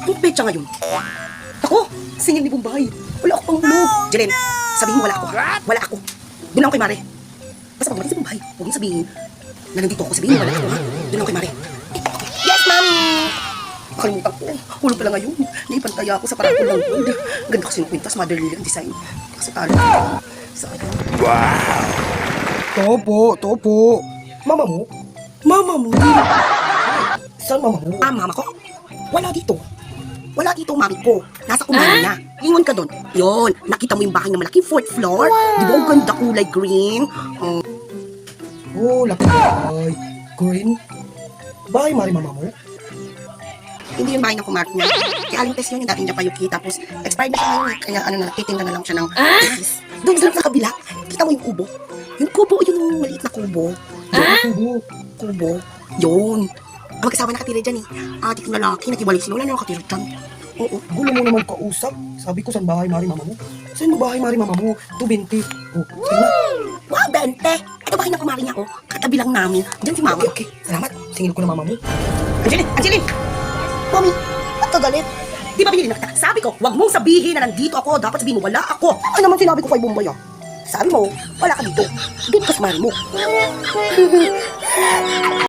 Anong petsa ngayon? Ako, singil ni Bombay. Wala ako pang ulo. Jelen, sabihin mo wala ako. Wala ako. Doon ako kay Mare. Basta pag dumating si Bombay, huwag mong sabihin na nandito ako. Sabihin mo wala ako, ha? Doon ako kay Mare. Yes, Mami! Nakalimutan ko. Hulog pala ngayon. Naipantaya ako sa parakol ng gold. Ganda kasi ng kwintas, Mother Lily ang design. Kasi talo. Sayang. Topo. Mama mo? Mama mo! Saan mama mo? Mama ko? Wala dito. Wala dito, mami ko. Nasa kumain na. Lingon ka doon. Yun, nakita mo yung bahay na malaking fourth floor? Di ba ang ganda kulay green? Oh, laki bahay. Green? Bahay mari mama mo? Hindi yung bahay ng kumart niya. Kaya aling test yun yung dating Japayuki. Tapos, expired na siya ngayon. Kaya ano na, titinda na lang siya ng ice. Doon sa kabila. Kita mo yung kubo? Yung kubo, yun yung maliit na kubo. Kubo. Yun. Ang mag-asawa nakatira dyan eh. Ati kong lalaki, nagkibalay sila. Wala na nakatira dyan. Oo. Gulo mo naman kausap. Sabi ko saan bahay mari mama mo? Saan bahay mari mama mo? 220. Oh, sige na. Wow, bente! Ito bahay ng kumari niya ko. Katabi lang namin. Diyan si mama. Okay. Salamat. Singil ko na mama mo. Angeline! Mami, ba't ka galit? Di ba binili na kita? Sabi ko, wag mong sabihin na nandito ako. Dapat sabihin mo, wala ako. Ano naman sinabi ko kay Bombay ah? Sabi mo, wala ka dito. Doon ka sa mari mo.